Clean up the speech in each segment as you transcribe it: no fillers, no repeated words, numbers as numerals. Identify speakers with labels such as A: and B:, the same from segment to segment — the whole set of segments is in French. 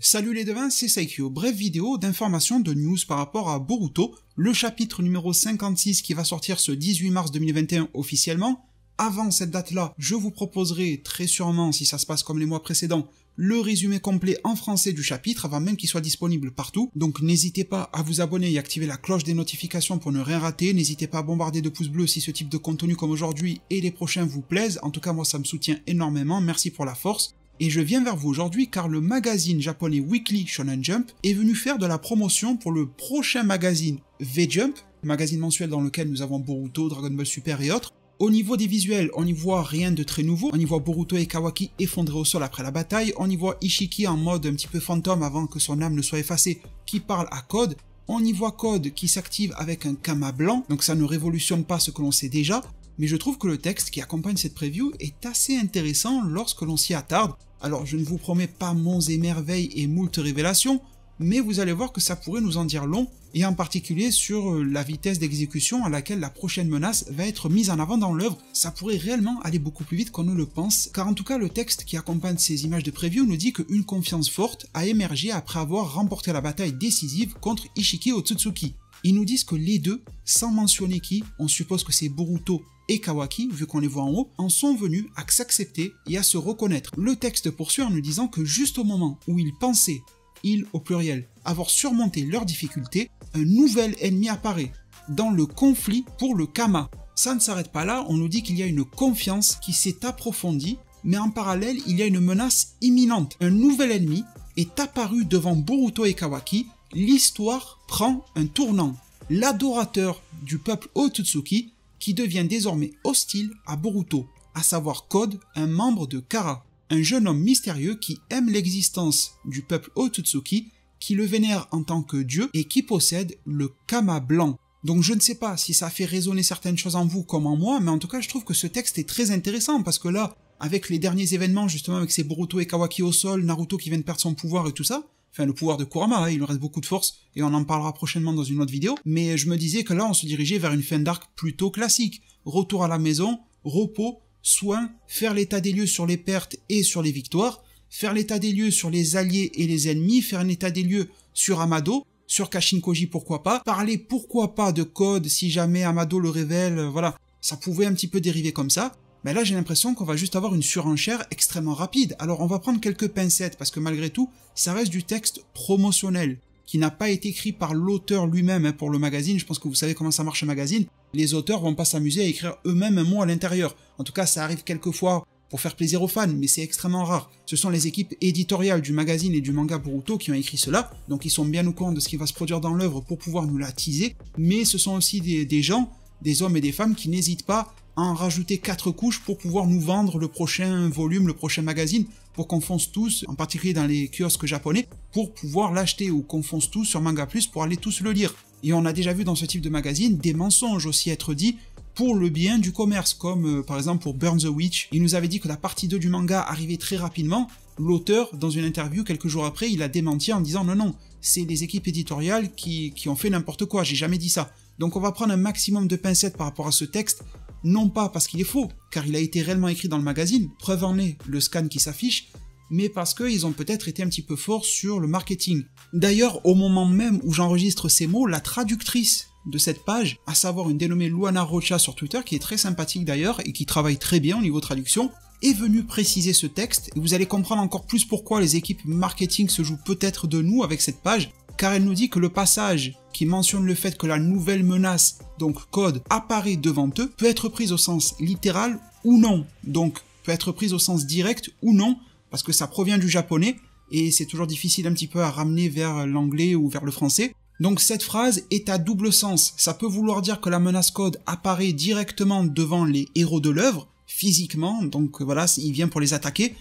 A: Salut les devins, c'est Saikyo, brève vidéo d'information de news par rapport à Boruto, le chapitre numéro 56 qui va sortir ce 18 mars 2021 officiellement. Avant cette date-là, je vous proposerai très sûrement, si ça se passe comme les mois précédents, le résumé complet en français du chapitre avant même qu'il soit disponible partout. Donc n'hésitez pas à vous abonner et activer la cloche des notifications pour ne rien rater. N'hésitez pas à bombarder de pouces bleus si ce type de contenu comme aujourd'hui et les prochains vous plaisent. En tout cas moi ça me soutient énormément, merci pour la force. Et je viens vers vous aujourd'hui car le magazine japonais Weekly Shonen Jump est venu faire de la promotion pour le prochain magazine V-Jump, magazine mensuel dans lequel nous avons Boruto, Dragon Ball Super et autres. Au niveau des visuels, on n'y voit rien de très nouveau. On y voit Boruto et Kawaki effondrés au sol après la bataille. On y voit Ishiki en mode un petit peu fantôme avant que son âme ne soit effacée, qui parle à Code. On y voit Code qui s'active avec un Kama blanc, donc ça ne révolutionne pas ce que l'on sait déjà. Mais je trouve que le texte qui accompagne cette preview est assez intéressant lorsque l'on s'y attarde. Alors je ne vous promets pas monts et merveilles et moult révélations, mais vous allez voir que ça pourrait nous en dire long, et en particulier sur la vitesse d'exécution à laquelle la prochaine menace va être mise en avant dans l'œuvre. Ça pourrait réellement aller beaucoup plus vite qu'on ne le pense, car en tout cas le texte qui accompagne ces images de preview nous dit qu'une confiance forte a émergé après avoir remporté la bataille décisive contre Ishiki Otsutsuki. Ils nous disent que les deux, sans mentionner qui, on suppose que c'est Boruto et Kawaki, vu qu'on les voit en haut, en sont venus à s'accepter et à se reconnaître. Le texte poursuit en nous disant que juste au moment où ils pensaient, ils au pluriel, avoir surmonté leurs difficultés, un nouvel ennemi apparaît, dans le conflit pour le Kama. Ça ne s'arrête pas là, on nous dit qu'il y a une confiance qui s'est approfondie, mais en parallèle, il y a une menace imminente. Un nouvel ennemi est apparu devant Boruto et Kawaki, l'histoire prend un tournant. L'adorateur du peuple Otsutsuki qui devient désormais hostile à Boruto, à savoir Code, un membre de Kara, un jeune homme mystérieux qui aime l'existence du peuple Otsutsuki, qui le vénère en tant que dieu et qui possède le Kama blanc. Donc je ne sais pas si ça fait résonner certaines choses en vous comme en moi, mais en tout cas je trouve que ce texte est très intéressant parce que là, avec les derniers événements justement avec ces Boruto et Kawaki au sol, Naruto qui vient de perdre son pouvoir et tout ça, enfin le pouvoir de Kurama, hein, il lui reste beaucoup de force et on en parlera prochainement dans une autre vidéo, mais je me disais que là on se dirigeait vers une fin d'arc plutôt classique. Retour à la maison, repos, soins, faire l'état des lieux sur les pertes et sur les victoires, faire l'état des lieux sur les alliés et les ennemis, faire un état des lieux sur Amado, sur Kashin Koji pourquoi pas, parler pourquoi pas de Code si jamais Amado le révèle, voilà, ça pouvait un petit peu dériver comme ça. Mais là j'ai l'impression qu'on va juste avoir une surenchère extrêmement rapide. Alors on va prendre quelques pincettes parce que malgré tout, ça reste du texte promotionnel qui n'a pas été écrit par l'auteur lui-même hein, pour le magazine. Je pense que vous savez comment ça marche un magazine. Les auteurs vont pas s'amuser à écrire eux-mêmes un mot à l'intérieur. En tout cas ça arrive quelquefois pour faire plaisir aux fans, mais c'est extrêmement rare. Ce sont les équipes éditoriales du magazine et du manga Boruto qui ont écrit cela, donc ils sont bien au courant de ce qui va se produire dans l'œuvre pour pouvoir nous la teaser, mais ce sont aussi des gens, des hommes et des femmes qui n'hésitent pas en rajouter 4 couches pour pouvoir nous vendre le prochain volume, le prochain magazine, pour qu'on fonce tous, en particulier dans les kiosques japonais, pour pouvoir l'acheter, ou qu'on fonce tous sur Manga Plus pour aller tous le lire. Et on a déjà vu dans ce type de magazine des mensonges aussi être dits pour le bien du commerce, comme par exemple pour Burn the Witch. Il nous avait dit que la partie 2 du manga arrivait très rapidement. L'auteur, dans une interview quelques jours après, il a démenti en disant non, c'est les équipes éditoriales qui ont fait n'importe quoi, j'ai jamais dit ça. Donc on va prendre un maximum de pincettes par rapport à ce texte, non pas parce qu'il est faux, car il a été réellement écrit dans le magazine, preuve en est le scan qui s'affiche, mais parce qu'ils ont peut-être été un petit peu forts sur le marketing. D'ailleurs, au moment même où j'enregistre ces mots, la traductrice de cette page, à savoir une dénommée Luana Rocha sur Twitter, qui est très sympathique d'ailleurs et qui travaille très bien au niveau traduction, est venue préciser ce texte, et vous allez comprendre encore plus pourquoi les équipes marketing se jouent peut-être de nous avec cette page, car elle nous dit que le passage qui mentionne le fait que la nouvelle menace, donc Code, apparaît devant eux, peut être prise au sens littéral ou non, donc peut être prise au sens direct ou non, parce que ça provient du japonais, et c'est toujours difficile un petit peu à ramener vers l'anglais ou vers le français. Donc cette phrase est à double sens, ça peut vouloir dire que la menace Code apparaît directement devant les héros de l'œuvre, physiquement, donc voilà, il vient pour les attaquer,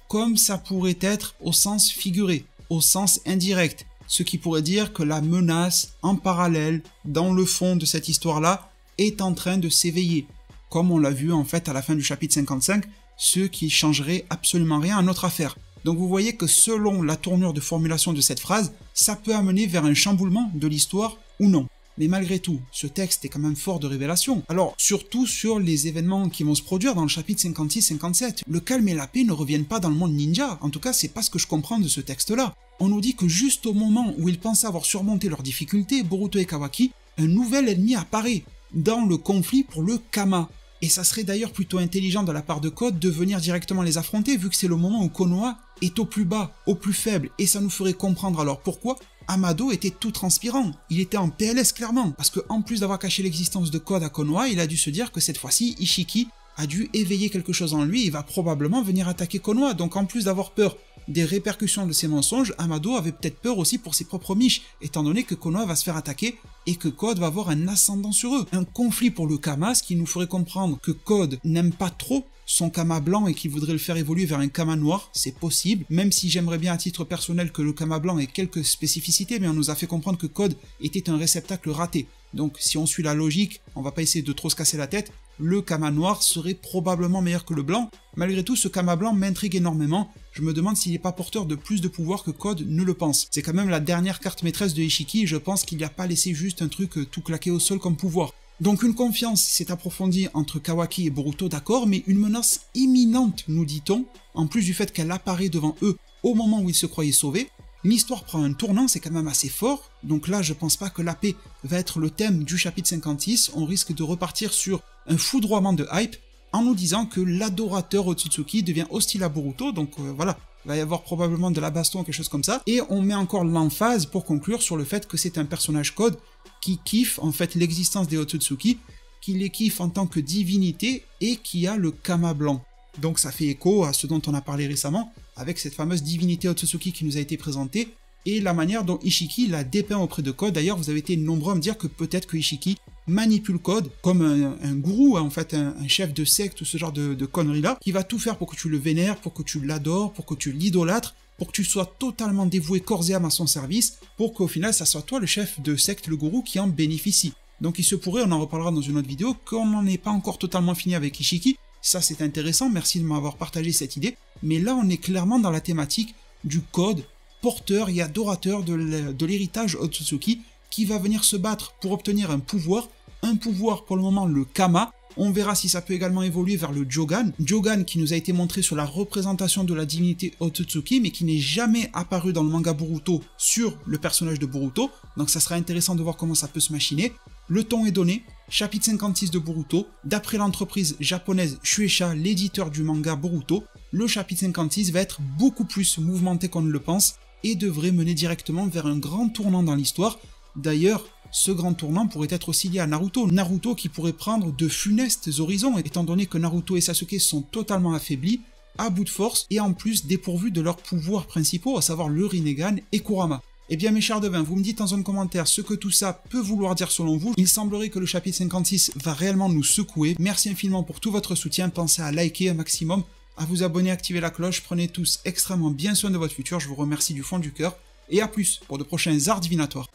A: comme ça pourrait être au sens figuré, au sens indirect. Ce qui pourrait dire que la menace, en parallèle, dans le fond de cette histoire-là, est en train de s'éveiller. Comme on l'a vu en fait à la fin du chapitre 55, ce qui changerait absolument rien à notre affaire. Donc vous voyez que selon la tournure de formulation de cette phrase, ça peut amener vers un chamboulement de l'histoire ou non. mais malgré tout, ce texte est quand même fort de révélation. Alors, surtout sur les événements qui vont se produire dans le chapitre 56-57. Le calme et la paix ne reviennent pas dans le monde ninja, en tout cas c'est pas ce que je comprends de ce texte-là. On nous dit que juste au moment où ils pensaient avoir surmonté leurs difficultés, Boruto et Kawaki, un nouvel ennemi apparaît, dans le conflit pour le Kama. Et ça serait d'ailleurs plutôt intelligent de la part de Code de venir directement les affronter, vu que c'est le moment où Konoha est au plus bas, au plus faible, et ça nous ferait comprendre alors pourquoi Amado était tout transpirant. Il était en PLS clairement, parce qu'en plus d'avoir caché l'existence de Code à Konoha, il a dû se dire que cette fois-ci, Ishiki a dû éveiller quelque chose en lui et va probablement venir attaquer Konoha. Donc en plus d'avoir peur des répercussions de ses mensonges, Amado avait peut-être peur aussi pour ses propres miches, étant donné que Konoha va se faire attaquer et que Code va avoir un ascendant sur eux. Un conflit pour le Kama, ce qui nous ferait comprendre que Code n'aime pas trop son Kama blanc et qu'il voudrait le faire évoluer vers un Kama noir, c'est possible, même si j'aimerais bien à titre personnel que le Kama blanc ait quelques spécificités, mais on nous a fait comprendre que Code était un réceptacle raté. Donc si on suit la logique, on va pas essayer de trop se casser la tête, le Kama noir serait probablement meilleur que le blanc. Malgré tout, ce Kama blanc m'intrigue énormément, je me demande s'il n'est pas porteur de plus de pouvoir que Code ne le pense. C'est quand même la dernière carte maîtresse de Ishiki, et je pense qu'il n'y a pas laissé juste un truc tout claqué au sol comme pouvoir. Donc une confiance s'est approfondie entre Kawaki et Boruto, d'accord, mais une menace imminente, nous dit-on, en plus du fait qu'elle apparaît devant eux au moment où ils se croyaient sauvés. L'histoire prend un tournant, c'est quand même assez fort, donc là je pense pas que la paix va être le thème du chapitre 56, on risque de repartir sur un foudroiement de hype, en nous disant que l'adorateur Otsutsuki devient hostile à Boruto, donc voilà, il va y avoir probablement de la baston, quelque chose comme ça, et on met encore l'emphase pour conclure sur le fait que c'est un personnage Code qui kiffe en fait l'existence des Otsutsuki, qui les kiffe en tant que divinité et qui a le Kama blanc. Donc ça fait écho à ce dont on a parlé récemment, avec cette fameuse divinité Otsutsuki qui nous a été présentée, et la manière dont Ishiki l'a dépeint auprès de Code. D'ailleurs, vous avez été nombreux à me dire que peut-être que Ishiki manipule Code comme un gourou, en fait, un chef de secte ou ce genre de conneries-là, qui va tout faire pour que tu le vénères, pour que tu l'adores, pour que tu l'idolâtres, pour que tu sois totalement dévoué corps et âme à son service, pour qu'au final, ça soit toi le chef de secte, le gourou, qui en bénéficie. Donc il se pourrait, on en reparlera dans une autre vidéo, qu'on n'en ait pas encore totalement fini avec Ishiki. Ça c'est intéressant, merci de m'avoir partagé cette idée, mais là on est clairement dans la thématique du Code porteur et adorateur de l'héritage Otsutsuki qui va venir se battre pour obtenir un pouvoir pour le moment le Kama. On verra si ça peut également évoluer vers le Jogan. Jogan qui nous a été montré sur la représentation de la divinité Otsutsuki, mais qui n'est jamais apparu dans le manga Boruto sur le personnage de Boruto. Donc ça sera intéressant de voir comment ça peut se machiner. Le ton est donné, chapitre 56 de Boruto, d'après l'entreprise japonaise Shueisha, l'éditeur du manga Boruto, le chapitre 56 va être beaucoup plus mouvementé qu'on ne le pense, et devrait mener directement vers un grand tournant dans l'histoire. D'ailleurs, ce grand tournant pourrait être aussi lié à Naruto. Naruto qui pourrait prendre de funestes horizons, étant donné que Naruto et Sasuke sont totalement affaiblis, à bout de force, et en plus dépourvus de leurs pouvoirs principaux, à savoir le Rinnegan et Kurama. Eh bien mes chers devins, vous me dites dans un commentaire ce que tout ça peut vouloir dire selon vous. Il semblerait que le chapitre 56 va réellement nous secouer. Merci infiniment pour tout votre soutien, pensez à liker un maximum, à vous abonner, activer la cloche, prenez tous extrêmement bien soin de votre futur, je vous remercie du fond du cœur, et à plus pour de prochains arts divinatoires.